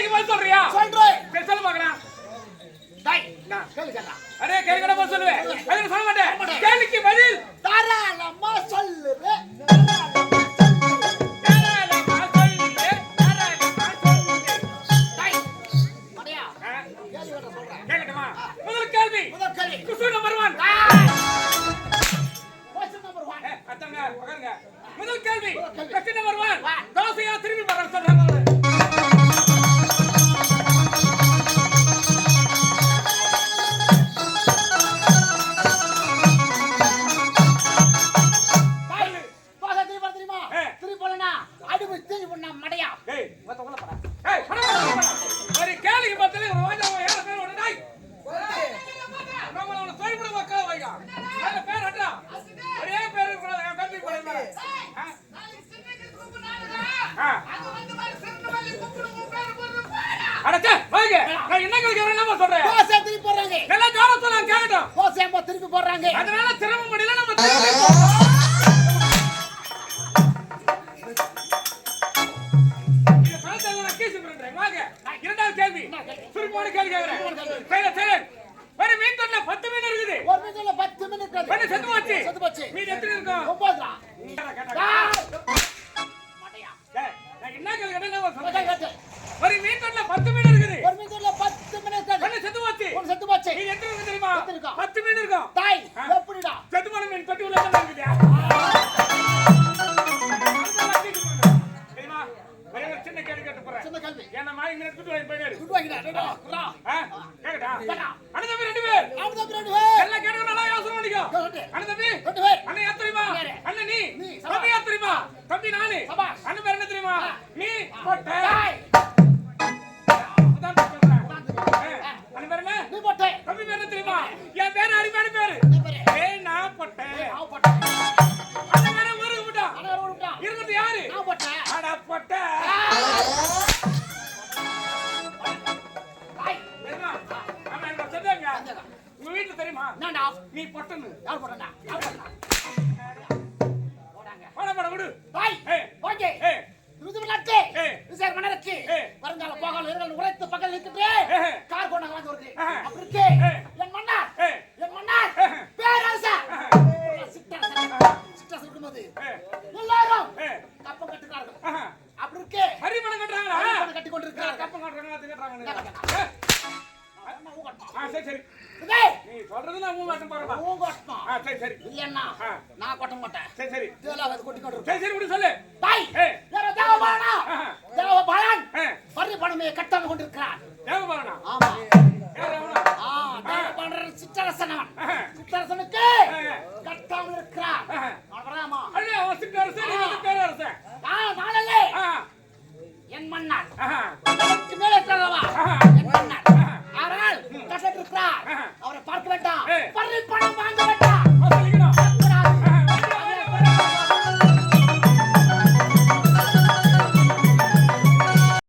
கேள்விக்கு பதில் சொல்றியா? சொல்றேன். சரி சொல்லு பார்க்கலாம். டேய் நான் கேளுடா. அரே கேள்விக்கு பதில் சொல்லுவே. அதுக்கு சொல்ல மாட்டேன். கேள்விக்கு பதில் தாராளமா சொல்லுறேன். முதல் கேள்வி question number 1 தோசையா திரும்பி வர சொல்றாங்க தோசை திரும்பி தெரியுமா திரும்பி போலனா அடிமை திரும்பி பண்ணா மடையா ஏய் மத்த உள்ள போடா ஏய் ஒரு கேள்விக்கு பதில் ஒரு வாஜா ஏற பேர் ஓடடாய் நம்ம சொல்லிட மக்கா வைங்க அந்த பேர் அடடா ஒரே பேர் கூட கம்பி போடுங்க அடச்சே வாங்க நான் என்ன கேக்குறேன் நம்ம சொல்றேன் தோசை திருப்பி போறாங்க எல்லாம் ஜோரா சொல்லலாம் கேக்கட்டும் தோசை அம்மா திருப்பி போறாங்க அதனால சிரமம் முடியல நம்ம திருப்பி போறோம் இது சாந்தல நான் கேஸ் பண்றேன் வாங்க இரண்டாவது கேள்வி சுருக்கமான கேள்வி கேக்குறேன் சரி சரி ஒரு மீட்டர்ல 10 மீட்டர் இருக்குது ஒரு மீட்டர்ல 10 மீட்டர் இருக்குது பண்ணி செத்து போச்சு மீதி எத்தனை இருக்கும் 9 மடையா நான் என்ன கேள்வி கேட்டேன் ஒரு மீட்டர்ல 10 மீட்டர் இருக்குது ஒரு மீட்டர்ல 10 மீட்டர் பண்ணி செத்து போச்சு மீதி எத்தனை இருக்கு தெரியுமா 10 மீட்டர் இருக்கும் தாய் எப்படிடா செத்து போன மீன் தொட்டி உள்ள தான் இருக்குதா தெரியுமா ஒரே ஒரு சின்ன கேள்வி கேட்டு போறேன் சின்ன கேள்வி என்ன மாதிரி இங்க குட்டு வாங்கி போயிடு குட் வாங்கிடா கேக்கடா அண்ணா தம்பி ரெண்டு பேர் எல்லாம் கேட்க நல்லா யோசனை பண்ணிக்கோ அண்ணா தம்பி அண்ணா யார் தெரியுமா அண்ணா நீ தம்பி யார் தெரியுமா தம்பி நானு அண்ணா பேர் என்ன தெரியுமா நீ பொட்டை அதான் சொல்றேன் அண்ணா பேர் என்ன நீ போட்டே தம்பி பேர் என்ன தெரியுமா என் பேர் அடிமையான பேரு ஏய் நான் பொட்டை அண்ணா பேர் ஊருக்கு விட்டா இருக்கிறது யாரு நான் போட்டே அட பொட்டை உங்க வீட்டுல தெரியுமா நீ பொட்டன்னு யார் போட்டா போடா விடு தாய் ஓகே திருது நட்டே விசார மனரக்கே வருங்கால போகால இர்கள் உரைத்து பக்கல் நிக்குதே கார் கொண்டாங்க வந்து வருது அப்படிக்கே என் மன்னார் பேரரசா சிட்டா சொல்லும்போது எல்லாரும் கப்பம் கட்டுறாங்க அப்படிக்கே ஹரிமணம் கட்டறாங்களா கட்டி கொண்டிருக்காங்க கப்பம் கட்டறாங்க கட்டறாங்க சரி நீ சொல்றது நான் ஊ மாட்டேன் பாருடா ஊ கொட்டணும் சரி சரி இல்லன்னா நான் கொட்ட மாட்டேன் சரி தேலா அது கொட்டி கொண்டு சரி விடு சொல்லு தாய் யாரோ தேவபாலன் பரி பணமே கட்டாம கொண்டிருக்கிறான் தேவபாலனா ஆமா யார் அவனா தேவபாலன் சித்தரசனவன் சித்தரசனுக்கு கட்டாம இருக்கிறான் அவராமா அல்ல அவன் சித்தரசன் நீ பேரரசன் நானல்லே என் மன்னார் எனக்கு மேலே தரவா என் மன்னார் ஆனால் கட்டட்டு இருக்கிறார் அவரை பார்க்க வேண்டாம்